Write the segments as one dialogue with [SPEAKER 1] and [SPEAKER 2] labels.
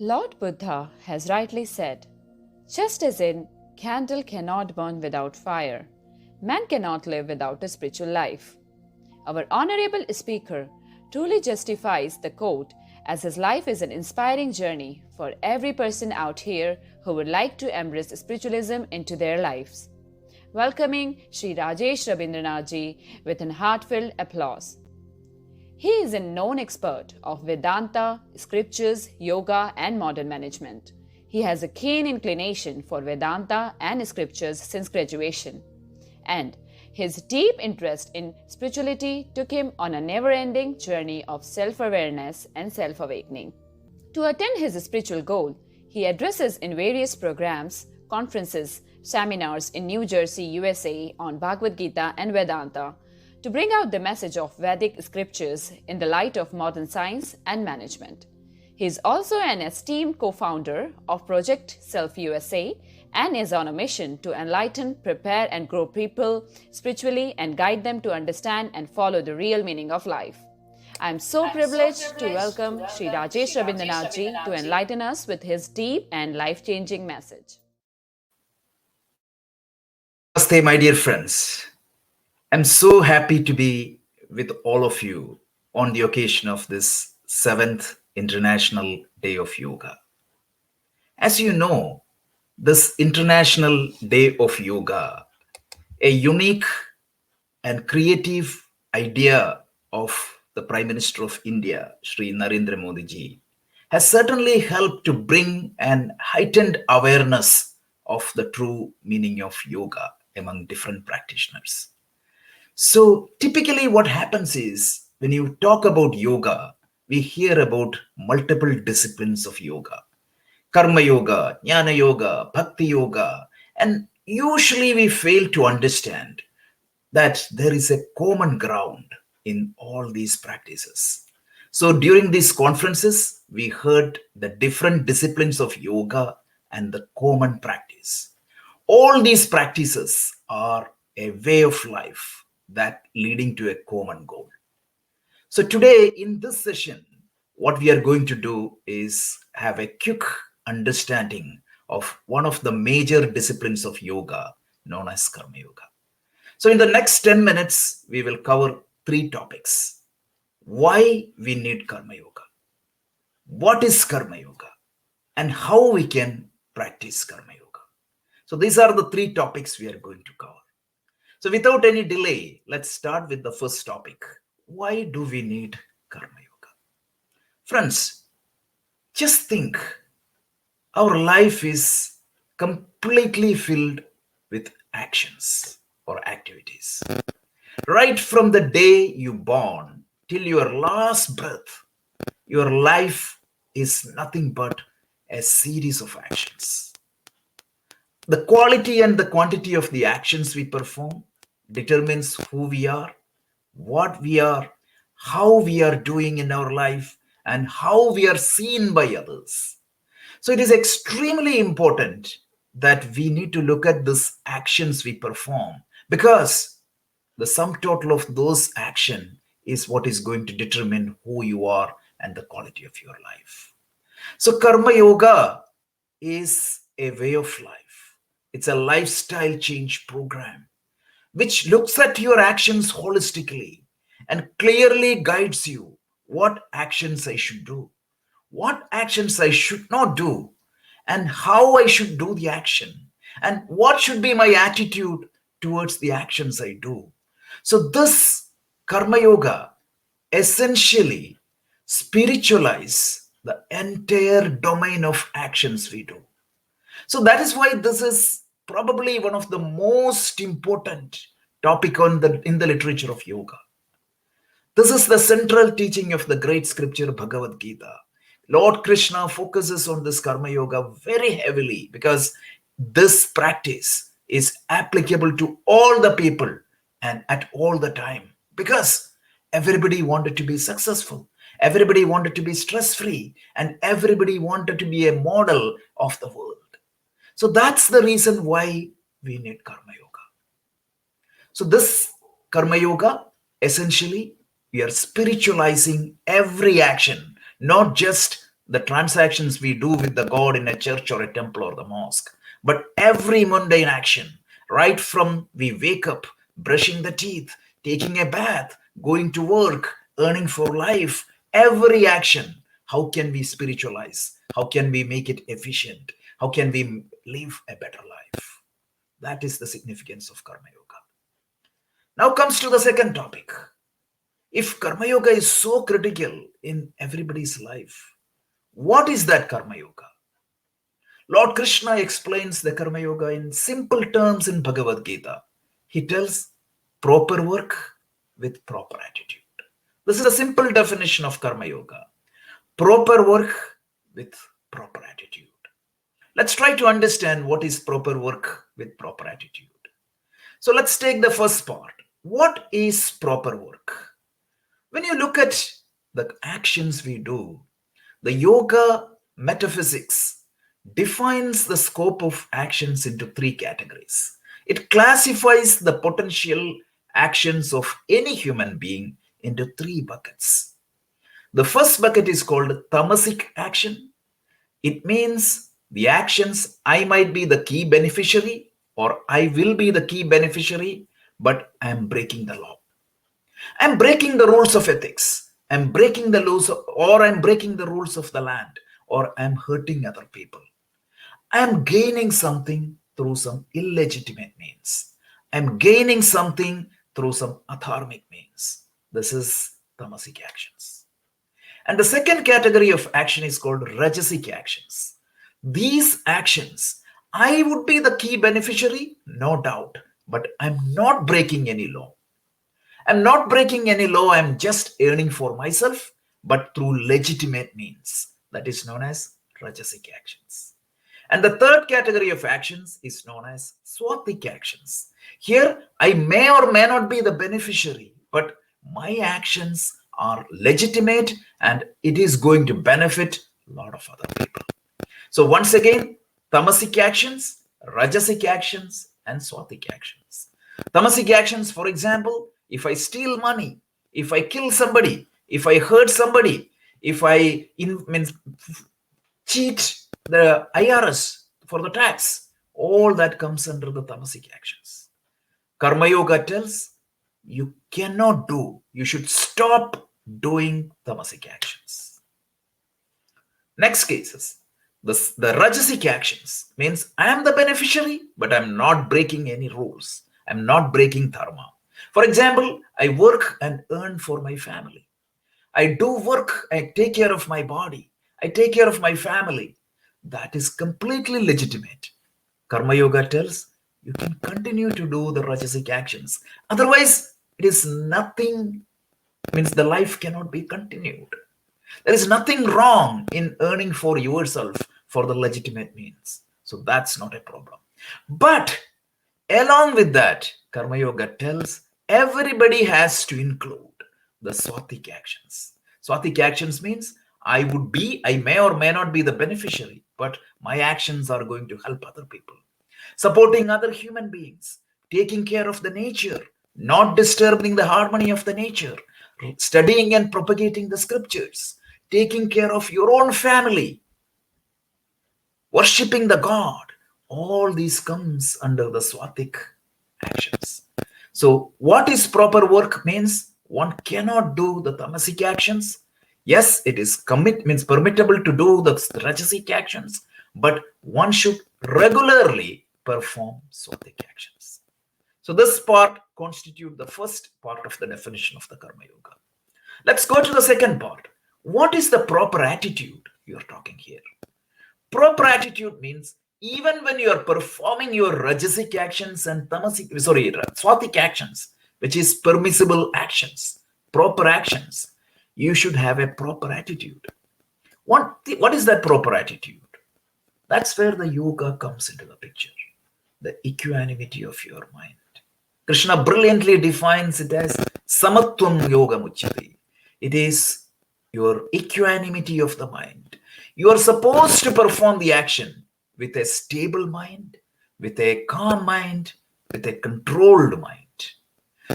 [SPEAKER 1] Lord Buddha has rightly said, just as in candle cannot burn without fire, man cannot live without a spiritual life. Our honorable speaker truly justifies the quote as his life is an inspiring journey for every person out here who would like to embrace spiritualism into their lives. Welcoming Shri Rajesh Rabindranaji with an heartfelt applause. He is a known expert of Vedanta, scriptures, yoga, and modern management. He has a keen inclination for Vedanta and scriptures since graduation. And his deep interest in spirituality took him on a never-ending journey of self-awareness and self-awakening. To attain his spiritual goal, he addresses in various programs, conferences, seminars in New Jersey, USA on Bhagavad Gita and Vedanta, to bring out the message of Vedic scriptures in the light of modern science and management. He is also an esteemed co-founder of Project Self USA and is on a mission to enlighten, prepare and grow people spiritually and guide them to understand and follow the real meaning of life. I am so privileged to welcome Shri Rajesh Rabindranath to enlighten us with his deep and life-changing message.
[SPEAKER 2] Namaste, my dear friends. I'm so happy to be with all of you on the occasion of this 7th International Day of Yoga. As you know, this International Day of Yoga, a unique and creative idea of the Prime Minister of India, Shri Narendra Modi ji, has certainly helped to bring an heightened awareness of the true meaning of yoga among different practitioners. So typically what happens is when you talk about yoga, we hear about multiple disciplines of yoga. Karma yoga, jnana yoga, bhakti yoga, and usually we fail to understand that there is a common ground in all these practices. So during these conferences, we heard the different disciplines of yoga and the common practice. All these practices are a way of life that leading to a common goal. So today in this session, what we are going to do is have a quick understanding of one of the major disciplines of yoga known as Karma Yoga. So in the next 10 minutes, we will cover 3 topics. Why we need Karma Yoga, what is Karma Yoga, and how we can practice Karma Yoga. So these are the 3 topics we are going to cover. So without any delay, let's start with the first topic. Why do we need Karma Yoga? Friends, just think, our life is completely filled with actions or activities. Right from the day you born till your last breath, your life is nothing but a series of actions. The quality and the quantity of the actions we perform determines who we are, what we are, how we are doing in our life, and how we are seen by others. So it is extremely important that we need to look at these actions we perform, because the sum total of those actions is what is going to determine who you are and the quality of your life. So Karma Yoga is a way of life. It's a lifestyle change program which looks at your actions holistically and clearly guides you what actions I should do, what actions I should not do, and how I should do the action, and what should be my attitude towards the actions I do. So this Karma Yoga essentially spiritualize the entire domain of actions we do. So that is why this is probably one of the most important topic in the literature of yoga. This is the central teaching of the great scripture Bhagavad Gita. Lord Krishna focuses on this Karma Yoga very heavily because this practice is applicable to all the people and at all the time, because everybody wanted to be successful, everybody wanted to be stress-free, and everybody wanted to be a model of the world. So that's the reason why we need Karma Yoga. So this Karma Yoga, essentially, we are spiritualizing every action, not just the transactions we do with the God in a church or a temple or the mosque, but every mundane action, right from we wake up, brushing the teeth, taking a bath, going to work, earning for life, every action, how can we spiritualize? How can we make it efficient? How can we live a better life? That is the significance of Karma Yoga. Now comes to the second topic. If Karma Yoga is so critical in everybody's life, what is that Karma Yoga? Lord Krishna explains the Karma Yoga in simple terms in Bhagavad Gita. He tells proper work with proper attitude. This is a simple definition of Karma Yoga. Proper work with proper attitude. Let's try to understand what is proper work with proper attitude. So let's take the first part. What is proper work? When you look at the actions we do, the yoga metaphysics defines the scope of actions into three categories. It classifies the potential actions of any human being into three buckets. The first bucket is called tamasic action. It means the actions I might be the key beneficiary or I will be the key beneficiary, but I am breaking the law. I'm breaking the rules of ethics. I'm breaking the laws, or I'm breaking the rules of the land, or I'm hurting other people. I'm gaining something through some illegitimate means. I'm gaining something through some adharmic means. This is tamasic actions. And the second category of action is called Rajasik actions. These actions, I would be the key beneficiary, no doubt, but I'm not breaking any law. I'm not breaking any law, I'm just earning for myself, but through legitimate means. That is known as Rajasik actions. And the third category of actions is known as Swatik actions. Here, I may or may not be the beneficiary, but my actions are legitimate and it is going to benefit a lot of other people. So once again, tamasic actions, Rajasik actions, and Swatik actions. Tamasic actions, for example, if I steal money, if I kill somebody, if I hurt somebody, if I cheat the IRS for the tax, all that comes under the tamasic actions. Karma Yoga tells you cannot do, you should stop doing tamasic actions. Next cases, the Rajasik actions means I am the beneficiary, but I'm not breaking any rules. I'm not breaking dharma. For example, I work and earn for my family. I do work, I take care of my body. I take care of my family. That is completely legitimate. Karma Yoga tells you can continue to do the Rajasik actions. Otherwise, it is nothing, means the life cannot be continued. There is nothing wrong in earning for yourself for the legitimate means. So that's not a problem. But along with that, Karma Yoga tells everybody has to include the Swatik actions. Swatik actions means I may or may not be the beneficiary, but my actions are going to help other people. Supporting other human beings, taking care of the nature, not disturbing the harmony of the nature, studying and propagating the scriptures, taking care of your own family, worshipping the God. All these comes under the Swatik actions. So what is proper work means one cannot do the tamasic actions. Yes, it is permittable to do the Rajasik actions, but one should regularly perform Swatik actions. So this part constitutes the first part of the definition of the Karma Yoga. Let's go to the second part. What is the proper attitude you are talking here? Proper attitude means even when you are performing your Rajasik actions and Swatik actions, which is permissible actions, proper actions, you should have a proper attitude. What is that proper attitude? That's where the yoga comes into the picture. The equanimity of your mind. Krishna brilliantly defines it as samatvam yoga muchyate. It is your equanimity of the mind. You are supposed to perform the action with a stable mind, with a calm mind, with a controlled mind.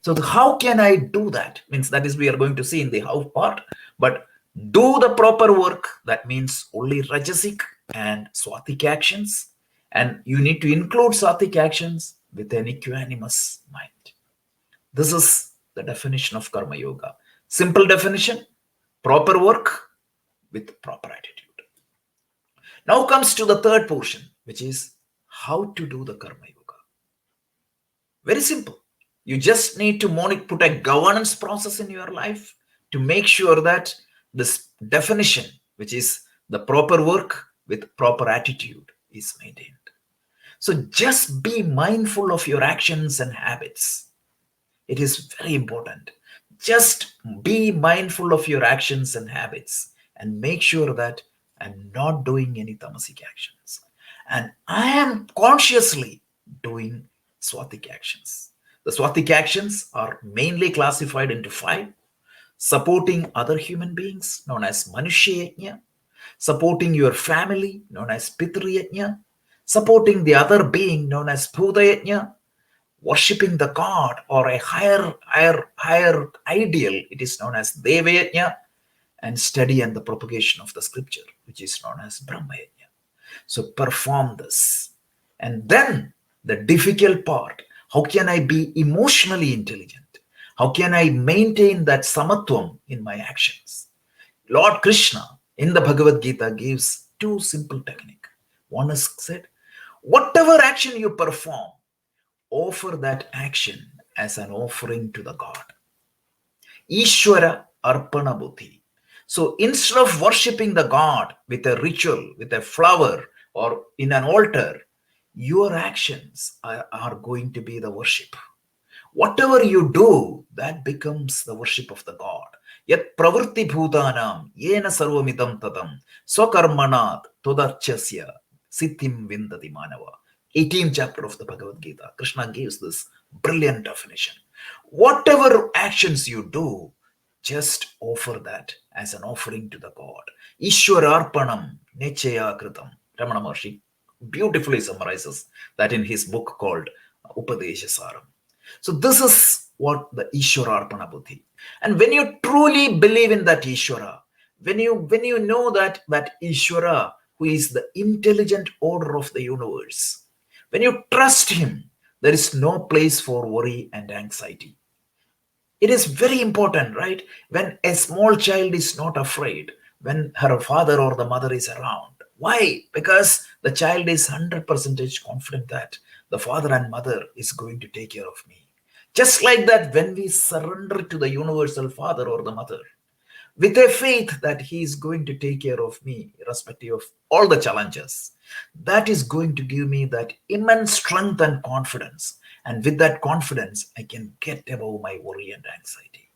[SPEAKER 2] So how can I do that? Means that is we are going to see in the how part. But Do the proper work, that means only Rajasik and Swatik actions. And you need to include Swatik actions with an equanimous mind. This is the definition of Karma Yoga. Simple definition: proper work with proper attitude. Now comes to the third portion, which is how to do the Karma Yoga. Very simple. You just need to put a governance process in your life to make sure that this definition, which is the proper work with proper attitude, is maintained. So just be mindful of your actions and habits. It is very important. Just be mindful of your actions and habits and make sure that I'm not doing any tamasic actions. And I am consciously doing swatik actions. The swatik actions are mainly classified into 5: supporting other human beings, known as Manushya Yajna; supporting your family, known as Pitru Yajna; supporting the other being, known as Bhuta Yajna; worshipping the god or a higher ideal, it is known as Deva Yajna; and study and the propagation of the scripture, which is known as Brahma Yajna. So perform this. And then the difficult part: how can I be emotionally intelligent? How can I maintain that samatvam in my actions? Lord Krishna in the Bhagavad Gita gives 2 simple techniques. One is said, whatever action you perform, offer that action as an offering to the God. Ishwara Arpana Buddhi. So instead of worshipping the God with a ritual, with a flower, or in an altar, your actions are going to be the worship. Whatever you do, that becomes the worship of the God. Yat pravritti bhutanam yena sarvamidam tatam swakarmanat todarchasya siddhim vindati manava. 18th chapter of the Bhagavad Gita. Krishna gives this brilliant definition. Whatever actions you do, just offer that as an offering to the God. Ishwararpanam nechaya kritam. Ramana Maharshi beautifully summarizes that in his book called Upadeshasaram. So this is what the Ishwararpana Buddhi. And when you truly believe in that Ishwara, when you know that Ishwara, who is the intelligent order of the universe, when you trust him, there is no place for worry and anxiety. It is very important, right? When a small child is not afraid, when her father or the mother is around. Why? Because the child is 100% confident that the father and mother is going to take care of me. Just like that, when we surrender to the universal father or the mother, with a faith that he is going to take care of me, irrespective of all the challenges, that is going to give me that immense strength and confidence. And with that confidence, I can get above my worry and anxiety.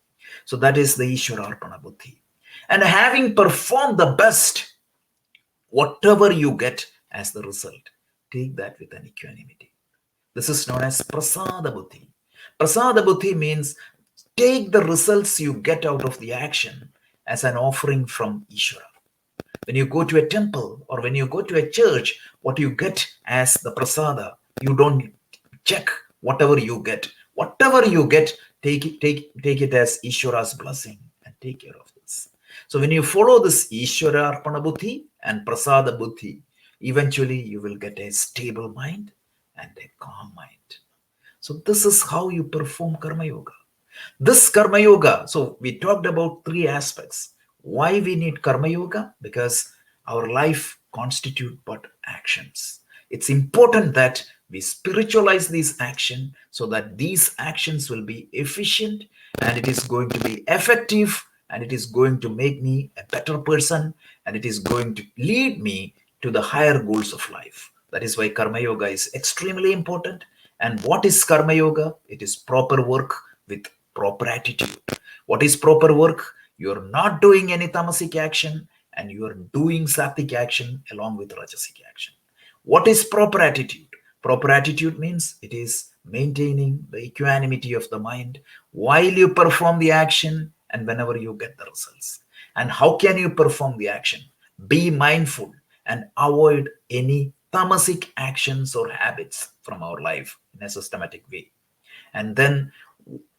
[SPEAKER 2] So that is the Ishwararpana Buddhi. And having performed the best, whatever you get as the result, take that with an equanimity. This is known as Prasada Buddhi. Prasada Buddhi means take the results you get out of the action as an offering from Ishvara. When you go to a temple or when you go to a church, what you get as the prasada, you don't check whatever you get. Whatever you get, take it as Ishvara's blessing and take care of this. So when you follow this Ishvara Arpana Buddhi and Prasada Buddhi, eventually you will get a stable mind and a calm mind. So this is how you perform Karma Yoga. This Karma Yoga, so we talked about 3 aspects. Why we need Karma Yoga? Because our life constitute but actions. It's important that we spiritualize these actions so that these actions will be efficient and it is going to be effective and it is going to make me a better person and it is going to lead me to the higher goals of life. That is why Karma Yoga is extremely important. And what is Karma Yoga? It is proper work with proper attitude. What is proper work? You're not doing any tamasic action and you're doing sattvic action along with rajasic action. What is proper attitude? Proper attitude means it is maintaining the equanimity of the mind while you perform the action and whenever you get the results. And how can you perform the action? Be mindful and avoid any tamasic actions or habits from our life in a systematic way. And then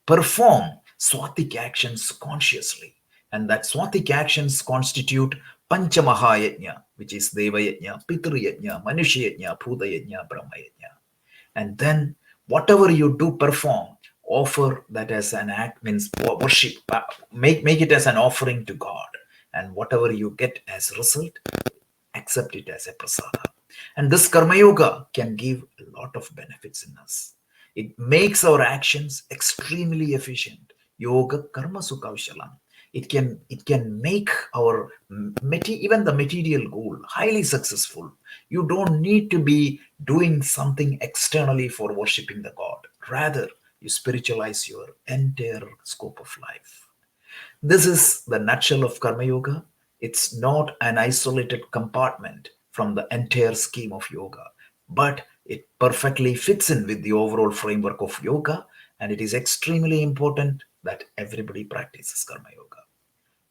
[SPEAKER 2] perform swatik actions consciously. And that Swatik actions constitute Panchamahayajna, which is Deva Yajna, Pitru Yajna, Manushya Yajna, Bhuta Yajna, Brahma Yajna. And then whatever you do perform, offer that as an act, means worship, make it as an offering to God. And whatever you get as result, accept it as a prasada. And this karma yoga can give a lot of benefits in us. It makes our actions extremely efficient. Yoga karma sukhaushalam. It can make our even the material goal highly successful. You don't need to be doing something externally for worshiping the God. Rather, you spiritualize your entire scope of life. This is the nutshell of Karma Yoga. It's not an isolated compartment from the entire scheme of yoga, but it perfectly fits in with the overall framework of yoga, and it is extremely important that everybody practices Karma Yoga.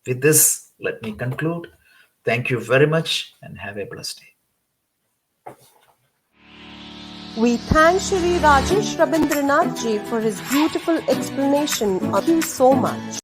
[SPEAKER 2] With this, let me conclude. Thank you very much and have a blessed day.
[SPEAKER 3] We thank Shri Rajesh Rabindranath ji for his beautiful explanation. Thank you so much.